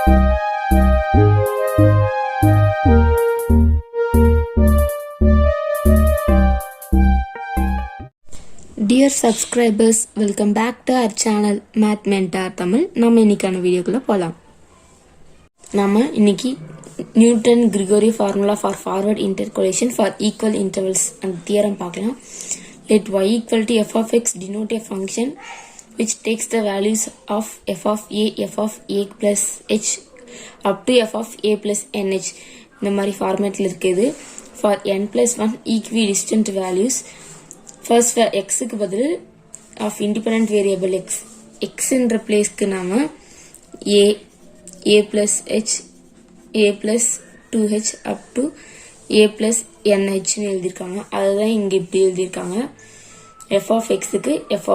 Dear subscribers, welcome back to our channel Math Mentor Tamil. நம்ம இன்னைக்கான வீடியோக்குள்ள போலாம். நாம இன்னைக்கு Newton Gregory formula for forward interpolation for equal intervals அந்த தியரம் பார்க்கலாம். Let y equal to f of x denote a function which takes the values of f of a plus h up to f of a plus nh. இந்த மாதிரி ஃபார்மேட்ல இருக்குது. For n plus 1 equidistant values, first x க்கு பதில் of independent variable x என்ற பிளேஸ்க்கு நாம a plus h a plus 2h up to a plus nh னு எழுதிருக்காங்க. அதுதான் இங்க இப்படி எழுதிருக்காங்க. f of x க்கு f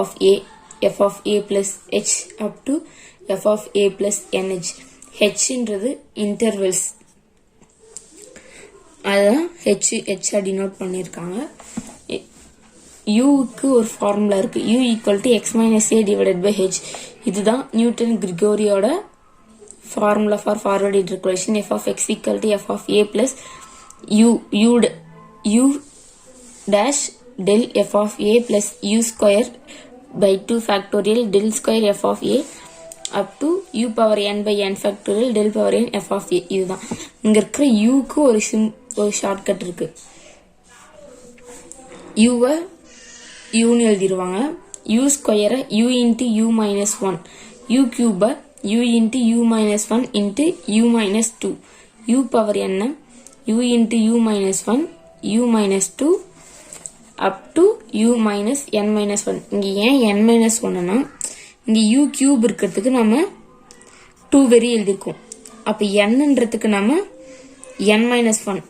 of a plus h up to f of a plus nh. h ன்றது இன்டர்வல்ஸ், அதான் h டினோட் பண்ணிருக்காங்க. u க்கு ஒரு ஃபார்முலா இருக்கு. u equal to x minus a divided by h. இதுதான் நியூட்டன் கிரிகோரியோட formula for forward interpolation. f of x equal to f of a plus u dash del f of a plus u square by 2 factorial del square f of a up to u power n by n factorial del power n f of a. இதுதான் இங்க இருக்கிற u க்கு ஒரு shortcut இருக்கு. u-வை யூன்னு எழுதிருவாங்க. u ஸ்கொயரை u into u minus 1, u cube u into u minus 1 into u minus 2, u power n u into u minus 1 u minus 2 up to u minus n minus 1. இங்க ஏன் n minus 1னா இங்க u cube இருக்கிறதுக்கு நம்ம 2 very எழுதிருக்கோம். அப்ப n-ன்றதுக்கு நம்ம n minus 1,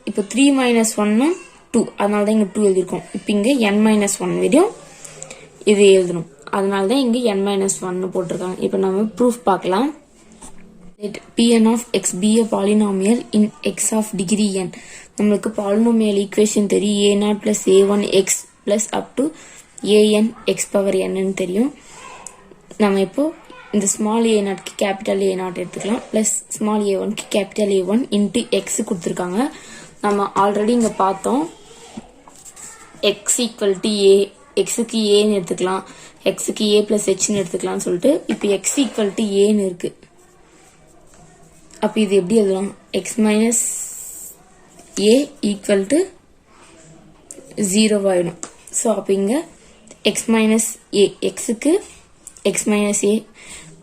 இப்போ 3 minus 1னா 2, அதனால தான் இங்க 2 எழுதிருக்கோம். இப்போ இங்க n minus 1 வரையும் இது எழுதணும். அதனால தான் இங்க n minus 1 போட்டிருக்காங்க. இப்போ நம்ம ப்ரூஃப் பார்க்கலாம். Let Pn of x be a polynomial in x of degree n. நம்மளுக்கு பாலினாமியல் ஈக்குவேஷன் தெரியும். a0 plus a1 x plus up to an x power n ன்னு தெரியும். நம்ம இப்போ இந்த ஸ்மால் a0 க்கு கேபிட்டல் a0 எடுத்துக்கலாம். பிளஸ் ஸ்மால் a1 க்கு கேபிட்டல் a1 இன்டு x கொடுத்துருக்காங்க. நம்ம ஆல்ரெடி இங்க பார்த்தோம். x equal to a, x க்கு a ன்னு எடுத்துக்கலாம், x க்கு a plus h ன்னு எடுத்துக்கலாம்னு சொல்லிட்டு இப்போ x equal to a ன்னு இருக்கு. அப்ப இது எப்படி எழுதலாம்? x minus a equal to 0 ஆயிடும். ஸோ அப்போ இங்க x minus a, x க்கு x minus a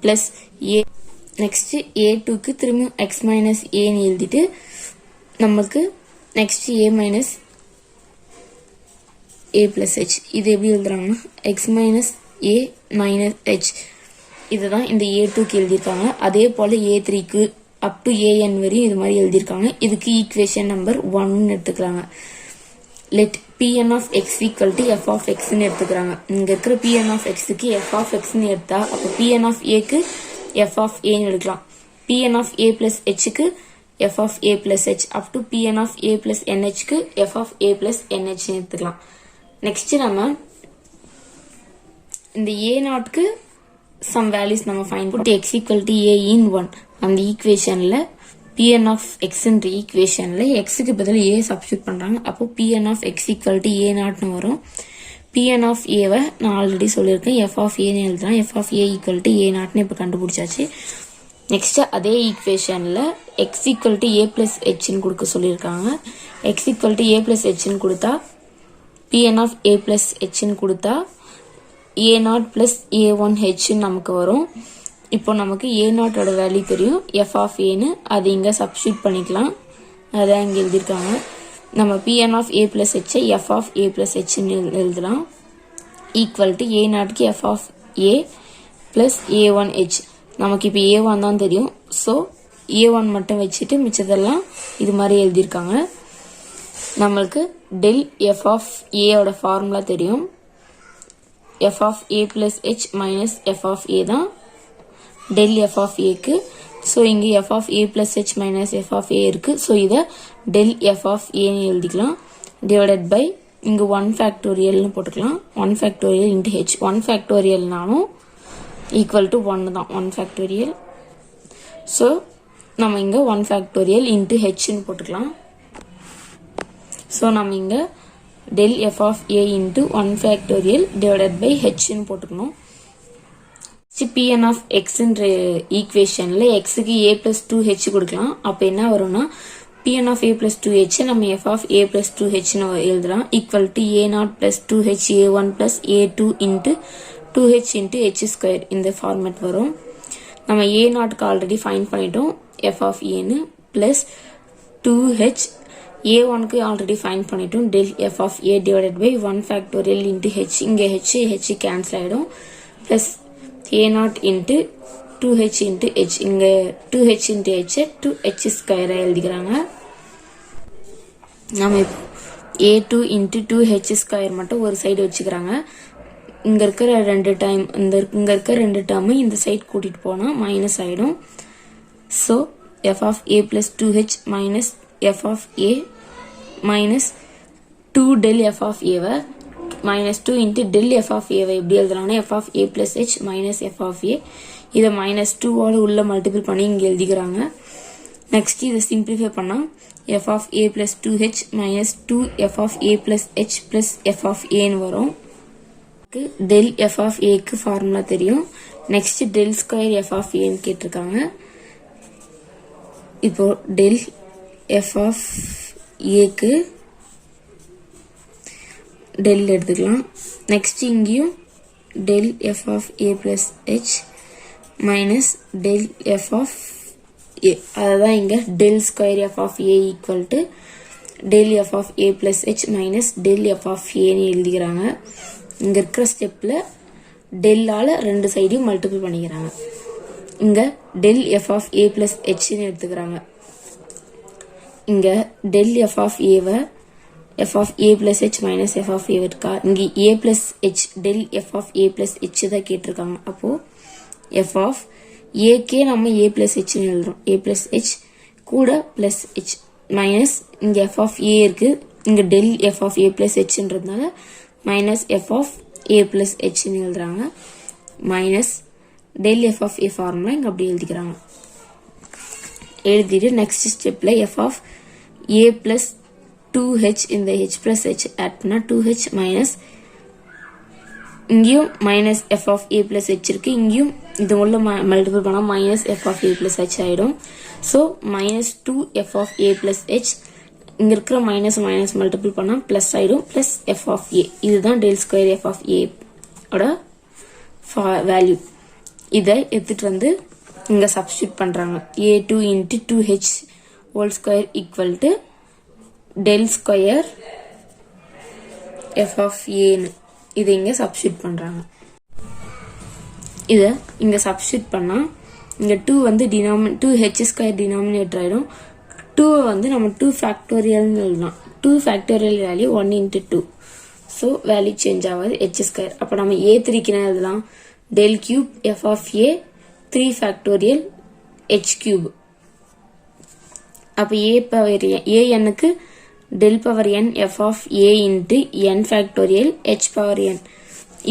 plus a, next a2க்கு திரும்ப x minus a ன்னு எழுதிட்டு நமக்கு next a minus a plus h. இது எப்படி எழுதுறாங்கன்னா x minus a minus h. இதுதான் இந்த a2க்கு எழுதியிருக்காங்க. அதே போல a3க்கு up to an வரையும் இது மாதிரி எழுதியிருக்காங்க. இதுக்கு ஈக்குவேஷன் நம்பர் 1 எடுத்துக்கிறாங்க. let Pn of x equal to f of x ன்னு எடுத்துக்கிறாங்க. இங்க இருக்கிற Pn of x க்கு f of x ன்னு எடுத்தா அப்ப Pn of a க்கு f of a ன்னு எடுக்கலாம். Pn of a plus h க்கு f of a plus h up to Pn of a plus nh க்கு f of a plus nh எடுத்துக்கலாம். Next நம்ம இந்த a0 க்கு some values நம்ம ஃபைண்ட் பண்ணி x equal to a in 1 அந்த ஈக்குவேஷன்ல Pn of x என்ற ஈக்குவேஷன்ல x க்கு பதில் a சப்ஸ்டிட்யூட் பண்றாங்க. அப்போ Pn of x equal to a0 ன்னு வரும். Pn of a வை நான் ஆல்ரெடி சொல்லியிருக்கேன், f of a ன்னு எழுதலாம். f of a equal to a0 ன்னு இப்போ கண்டுபிடிச்சாச்சு. நெக்ஸ்ட் அதே ஈக்குவேஷன்ல x equal to a plus h ன்னு கொடுக்க சொல்லியிருக்காங்க. x equal to a plus h ன்னு கொடுத்தா Pn of a plus h ன்னு கொடுத்தா a0 plus a1h நமக்கு வரும். இப்போ நமக்கு a0 ஓட வேல்யூ தெரியும், f of a ன்னு அது இங்க சப்ஸ்டிட்யூட் பண்ணிக்கலாம். அதான் இங்க எழுதிருக்காங்க. நம்ம Pn of a plus h f of a plus h ன்னு எழுதலாம். ஈக்குவல் டு a0 க்கு f of a plus a1h. நமக்கு இப்போ a1 தான் தெரியும். ஸோ a1 மட்டும் வச்சுட்டு மிச்சதெல்லாம் இது மாதிரி எழுதியிருக்காங்க. நம்மளுக்கு டெல் f of a ஓட ஃபார்முலா தெரியும். f of a plus h minus f of a தான் del f of a க்கு. ஸோ இங்க f of a plus h minus f of a இருக்கு. ஸோ இதை del f of a ன்னு எழுதிக்கலாம். Divided by இங்க 1 ஃபேக்டோரியல்னு போட்டுக்கலாம். 1 ஃபேக்டோரியல் இன்டு h. 1 ஃபேக்டோரியல்னாலும் ஈக்குவல் டு 1 தான், 1 ஃபேக்டோரியல். ஸோ நம்ம இங்கே 1 ஃபேக்டோரியல் இன்ட்டு ஹெச்ன்னு போட்டுக்கலாம். ஸோ நம்ம இங்கே del f of a into 1 factorial divided by hன்னு போட்டுக்கணும். pn of x என்ற ஈக்குவேஷனில் xக்கு a plus 2h கொடுக்கலாம். அப்போ என்ன வரும்னா pn of a plus 2h நம்ம f of a plus 2hன்னு எழுதலாம். equal to a0 plus 2h a1 plus a2 into 2h into h square இந்த ஃபார்மேட் வரும். நம்ம a0க்கு ஆல்ரெடி ஃபைண்ட் பண்ணிட்டோம் f of aன்னு plus 2h a1க்கு ஆல்ரெடி ஃபைண்ட் பண்ணிட்டோம் del f of a divided by 1 factorial into h. இங்கே h cancel ஆகிடும். plus a0 into 2h into h. இங்கே 2h into h 2h ஸ்கொயரை எழுதிக்கிறாங்க. நம்ம இப்போ a2 into 2h ஸ்கொயர் மட்டும் ஒரு சைடு வச்சுக்கிறாங்க. இங்கே இருக்கிற ரெண்டு டைம் இங்கே இருக்கிற ரெண்டு டேர்மு இந்த சைடு கூட்டிகிட்டு போனால் மைனஸ் ஆகிடும். So f of a plus 2h minus f of a minus 2 del f of a வை minus 2 into del f of a வை எப்படி எழுதலாம்னா f of a plus h minus f of a இதை minus 2 ஓட உள்ள multiple பண்ணி இங்கே எழுதிக்கிறாங்க. Next இதை சிம்பிளிஃபை பண்ணால் f of a plus 2h minus 2 f of a plus h plus f of aன்னு வரும். del f of aக்கு ஃபார்முலா தெரியும். Next del square f of aன்னு கேட்டிருக்காங்க. இப்போ del f of aக்கு del எடுத்துக்கலாம். நெக்ஸ்ட் இங்கேயும் del f of a plus h minus del f of a. அதுதான் இங்க del square f of a equal to del f of a plus h minus del f of a ன்னு எழுதிக்கிறாங்க. இங்க இருக்கிற ஸ்டெப்ல del ஆல ரெண்டு சைடையும் multiple பண்ணிக்கிறாங்க. இங்க del f of a plus h ன்னு எடுத்துக்கிறாங்க. இங்க del f of a why f of a plus h minus f of a இருக்கா. இங்க a plus h del f of a plus h தான் கேட்டிருக்காங்க. அப்போ f of a கே நம்ம a plus h ன்னு எழுதுறோம். a plus h கூட plus h minus இங்க f of a இருக்கு. இங்க del f of a plus h ன்றதுனால minus f of a plus h ன்னு எழுதுறாங்க. minus del f of a formula இங்க அப்படி எழுதிக்கிறாங்க. எழுதிட்டு நெக்ஸ்ட் ஸ்டெப்ல f of a plus 2h இந்த h plus h ஆட் பண்ணா 2h minus இங்கேயும் minus f of a plus h இருக்கு. இங்கேயும் இது உள்ள மல்டிபிள் பண்ணா minus f of a plus h ஆயிடும். So minus 2 f of a plus h இங்க இருக்கிற மைனஸ் மைனஸ் மல்டிபிள் பண்ணா பிளஸ் ஆயிடும். பிளஸ் f of a இதுதான் del square f of a ஓட வேல்யூ. இதை எடுத்துட்டு வந்து இங்க சப்ஸ்டியூட் பண்றாங்க. a2 into 2h whole square equal to del square f of a ன்னு இதை இங்க சப்ஸ்டியூட் பண்றாங்க. இதை இங்க சப்ஸ்டியூட் பண்ணா இங்க 2 வந்து 2h ஸ்கொயர் டினாமினேட்டர் ஆயிடும். 2 வந்து நம்ம 2 ஃபேக்டோரியல்னு எழுதலாம். 2 factorial value 1 into 2. So value change ஆகாது h ஸ்கொயர். அப்போ நம்ம a3க்கு என்ன எழுதலாம். del cube f of a 3 factorial h cube. அப்போ a பவர் a-க்கு del power n f of a into n factorial h power n.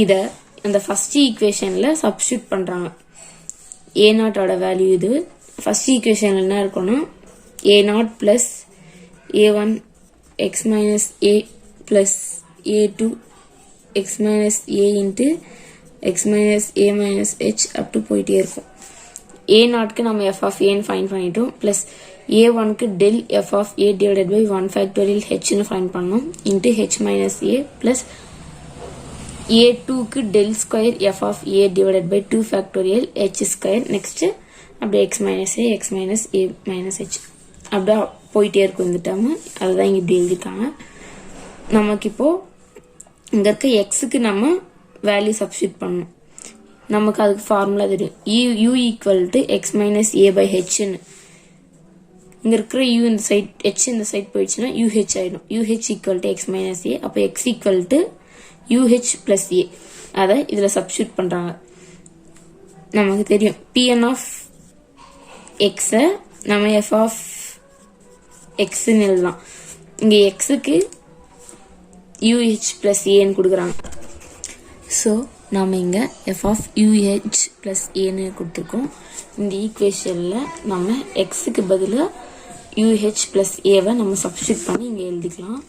இதை அந்த ஃபர்ஸ்ட் ஈக்குவேஷன்ல சப்ஸ்டியூட் பண்றாங்க. a0 ஓட வேல்யூ இது. ஃபர்ஸ்ட் ஈக்குவேஷன்ல என்ன இருக்கும்னா a0 plus a1 x minus a plus a2 x minus a into x minus a minus h up to போயிட்டே இருக்கும். a0க்கு நம்ம f of a ன்னு ஃபைண்ட் பண்ணிட்டோம். plus a1க்கு del f of a divided by 1 factorial h ன்னு find பண்ணோம். into h minus a plus a2க்கு del square f of a divided by 2 factorial h square. Next அப்படியே x minus a minus h அப்படியே போயிட்டே இருக்கும் இந்த term. அதுதான் இங்க இப்படி எழுதிட்டாங்க. நமக்கு இப்போ இங்க இருக்க எக்ஸுக்கு நம்ம வேல்யூ சப்ஸ்டியூட் பண்ணணும். நமக்கு அதுக்கு ஃபார்முலா தெரியும். u equal to X minus A by ஹெச்னு. இங்க இருக்கிற u இந்த சைட் h இந்த சைட் போயிடுச்சுன்னா uh ஆயிடும். uh equal to X minus A. அப்போ x equal to uh plus A. அதை இதுல சப்ஸ்டியூட் பண்றாங்க. நமக்கு தெரியும் pn ஆஃப் x நம்ம f ஆஃப் xன்னு எழுதலாம். இங்க xக்கு uh பிளஸ் ஏன்னு கொடுக்குறாங்க. ஸோ நாம் இங்கே எஃப் ஆஃப் யூஹெச் ப்ளஸ் ஏன்னு கொடுத்துருக்கோம். இந்த ஈக்குவேஷனில் நம்ம எக்ஸுக்கு பதிலாக யூஹெச் ப்ளஸ் ஏவை நம்ம சப்ஸ்டியூட் பண்ணி இங்கே எழுதிக்கலாம்.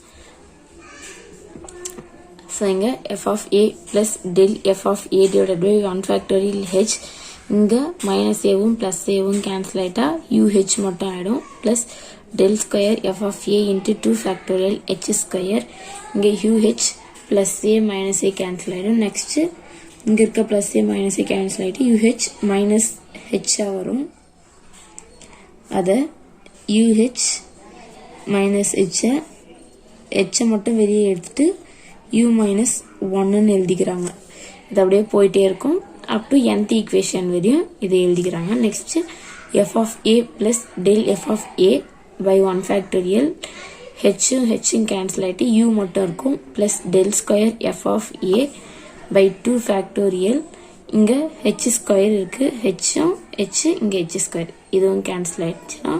ஸோ இங்கே f of a plus del f of a divided by 1 factorial h. இங்கே மைனஸ் ஏவும் ப்ளஸ் ஏவும் கேன்சல் ஆகிட்டா யூஹெச் மட்டும் ஆகிடும். Plus del square f of a into 2 factorial h square. இங்கே UH plus a minus a cancel ஆயிடும். next இங்கே இருக்க plus a minus a cancel ஆயிட்டு UH minus h வரும். அதை UH minus h மட்டும் வெளியே எடுத்துட்டு u minus 1ன்னு எழுதிக்கிறாங்க. இது அப்படியே போயிட்டே இருக்கும் up to nth equation வரையும் இதை எழுதிக்கிறாங்க. next f of a plus del f of a by 1 factorial h cancel ஆயிட்டு u மட்டும் இருக்கும். plus del square f of a by 2 factorial. இங்க h square இருக்கு, h இங்க h square இதுவும் cancel ஆயிடுச்சுன்னா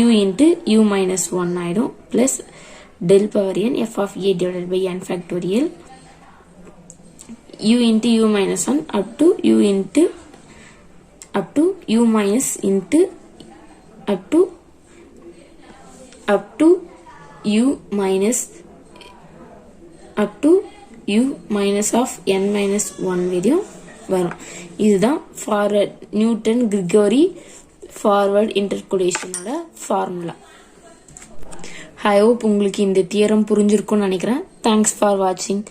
u into u minus 1 ஆயிடும். plus del power n f of a divided by n factorial u into u minus 1 up to u minus into up to u minus of n minus 1 வரையும் வரும். இதுதான் forward Newton Gregory forward இன்டர்கூலேஷனோட formula. I hope உங்களுக்கு இந்த theorem புரிஞ்சிருக்கும்னு நினைக்கிறேன். Thanks for வாட்சிங்.